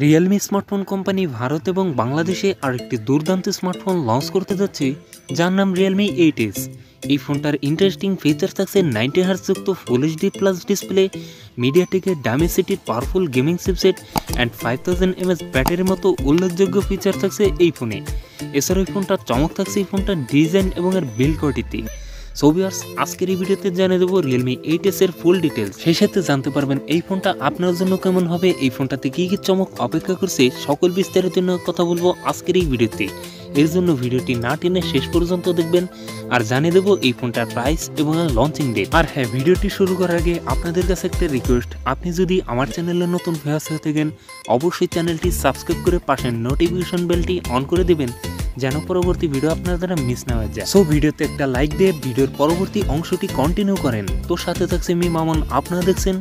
Realme smartphone company Bharat এবং বাংলাদেশে আরেকটি দুর্দান্ত স্মার্টফোন লঞ্চ করতে যাচ্ছে, যার নাম Realme 8s। এই ফোনটার ইন্টারেস্টিং ফিচার থাকছে 90 হার্জ যুক্ত ফুল এইচডি প্লাস ডিসপ্লে, মিডিয়াটেকের ডাইমেনসিটির powerful gaming chipset and 5000 mAh ব্যাটারির মতো উল্লেখযোগ্য ফিচার থাকছে এই ফোনে। এছাড়াও এই ফোনটার চমক থাকছে এই ফোনটার ডিজাইন এবং এর বিল্ড কোয়ালিটিতে। সো ভিউয়ার্স, আজকের এই ভিডিওতে জানিয়ে দেবো Realme 8s এর ফুল ডিটেলস। সেই সাথে জানতে পারবেন এই ফোনটা আপনার জন্য কেমন হবে, এই ফোনটাতে কী কী চমক অপেক্ষা করছে, সকল বিস্তারিত জন্য কথা বলবো আজকের এই ভিডিওতে। এর জন্য ভিডিওটি না টেনে শেষ পর্যন্ত দেখবেন আর জানিয়ে দেবো এই ফোনটার প্রাইস এবং লঞ্চিং ডেট। আর হ্যাঁ, ভিডিওটি শুরু করার আগে আপনাদের কাছে একটা রিকোয়েস্ট, আপনি যদি আমার চ্যানেলে নতুন ভিউয়ার্স হয়ে থাকেন অবশ্যই চ্যানেলটি সাবস্ক্রাইব করে পাশের নোটিফিকেশন বেলটি অন করে দেবেন যেন পরবর্তী ভিডিও আপনার দ্বারা মিস না হয়ে যায়। সো ভিডিওতে একটা লাইক দিয়ে ভিডিওর পরবর্তী অংশটি কন্টিনিউ করেন। তো সাথে থাকছে আমি মামুন, আপনারা দেখছেন।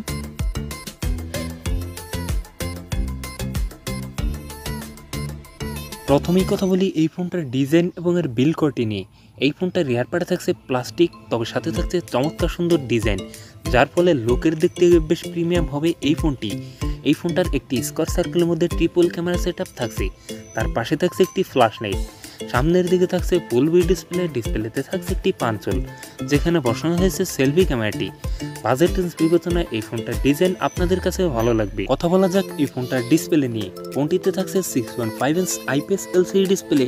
প্রথমেই কথা বলি এই ফোনটার ডিজাইন এবং এর বিল্ড কোয়ালিটি নিয়ে। এই ফোনটার রিয়ার পার্টে থাকছে প্লাস্টিক, তবে সাথে থাকছে চমৎকার সুন্দর ডিজাইন, যার ফলে লোকের দেখতে বেশ প্রিমিয়াম হবে এই ফোনটি। এই ফোনটার একটি স্কোয়ার সার্কেলের মধ্যে ট্রিপল ক্যামেরা সেটআপ থাকছে, তার পাশে থাকছে একটি ফ্ল্যাশ লাইট, সামনের দিকে থাকছে ফুল বি ডিসপ্লেতে থাকছে একটি পাঞ্চল, যেখানে বসানো হয়েছে সেলফি ক্যামেরাটি। বাজেট রেঞ্জ বিবেচনায় এই ফোনটার ডিজাইন আপনাদের কাছে ভালো লাগবে। কথা বলা যাক এই ফোনটার ডিসপ্লে নিয়ে। ফোনটিতে থাকছে 6.5 ইঞ্চ IPS LCD ডিসপ্লে,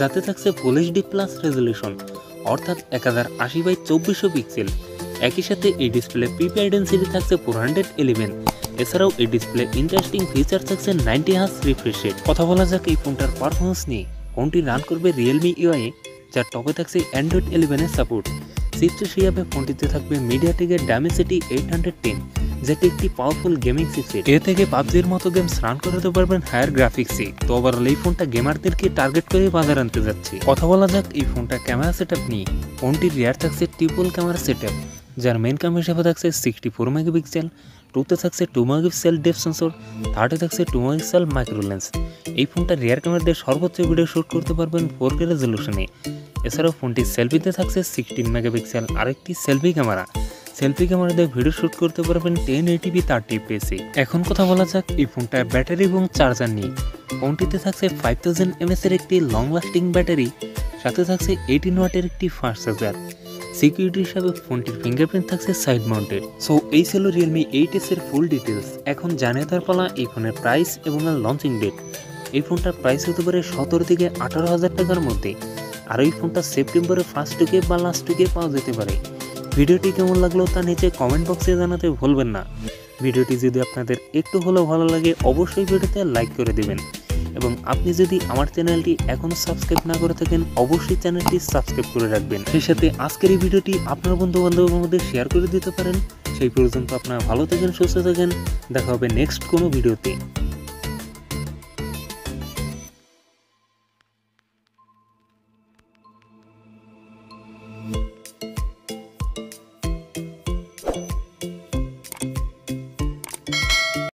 যাতে থাকছে ফুল এইচডি প্লাস রেজলিউশন, অর্থাৎ 1080x2400 পিক্সেল। একই সাথে এই ডিসপ্লে পিপিআই ডেন্সিটি থাকছে 411। এছাড়াও এই ডিসপ্লে ইন্টারেস্টিং ফিচার থাকছে 90 হার্জ রিফ্রেশ রেট। কথা বলা যাক এই ফোনটার পারফরমেন্স নিয়ে। ফোনটি রান করবে Realme UI, যার টপে থাকছে Android 11 এর সাপোর্ট। চিপসেট হিসাবে ফোনটিতে থাকবে মিডিয়াটেকের ডাইমেনসিটি 810, যেটি একটি পাওয়ারফুল গেমিং চিপসেট। এ থেকে পাবজির মতো গেমস রান করতে পারবেন হায়ার গ্রাফিক্সে। তো ওভারঅল এই ফোনটা গেমারদেরকে টার্গেট করে বাজার আনতে যাচ্ছে। কথা বলা যাক এই ফোনটার ক্যামেরা সেটআপ নিয়ে। ফোনটির রিয়ার থাকছে ট্রিপল ক্যামেরা সেটআপ, যার মেন ক্যামেরা হিসেবে থাকছে 64 মেগাপিক্সেল, টুতে থাকছে 2 মেগাপিক্সেল ডেপথ সেন্সর, থার্ডে থাকছে 2 মেগাপিক্সেল মাইক্রো লেন্স। এই ফোনটা রিয়ার ক্যামেরা দিয়ে সর্বোচ্চ ভিডিও শুট করতে পারবেন 4K রেজলিউশনে। এছাড়াও ফোনটির সেলফিতে থাকছে 16 মেগাপিক্সেল আরেকটি সেলফি ক্যামেরা। সেলফি ক্যামেরা দিয়ে ভিডিও শুট করতে পারবেন 1080p 30 fps। এখন কথা বলা যাক এই ফোনটার ব্যাটারি এবং চার্জার নিয়ে। ফোনটিতে থাকছে 5000 mAh এর একটি লং লাস্টিং ব্যাটারি, সাথে থাকছে 18 ওয়াটের একটি ফাস্ট চার্জার। সিকিউরিটি হিসাবে ফোনটির ফিঙ্গারপ্রিন্ট থাকছে সাইড মাউন্টেড। সো এই ছিল Realme 8s এর ফুল ডিটেলস। এখন জানিয়ে দেওয়ার পালা এই ফোনের প্রাইস এবং লঞ্চিং ডেট। এই ফোনটার প্রাইস হতে পারে 17 থেকে 18,000 টাকার মধ্যে, আর এই ফোনটা সেপ্টেম্বরের ফার্স্ট উইকে বা লাস্ট উইকে পাওয়া যেতে পারে। ভিডিওটি কেমন লাগলো তা নিচে কমেন্ট বক্সে জানাতে ভুলবেন না। ভিডিওটি যদি আপনাদের একটু হলেও ভালো লাগে অবশ্যই ভিডিওতে লাইক করে দেবেন, এবং আপনি যদি আমার চ্যানেলটি এখনও সাবস্ক্রাইব না করে থাকেন অবশ্যই চ্যানেলটি সাবস্ক্রাইব করে রাখবেন। সেই সাথে আজকের এই ভিডিওটি আপনার বন্ধু বান্ধবের মধ্যে শেয়ার করে দিতে পারেন। সেই পর্যন্ত আপনারা ভালো থাকেন, সুস্থ থাকেন, দেখা হবে নেক্সট কোনো ভিডিওতে।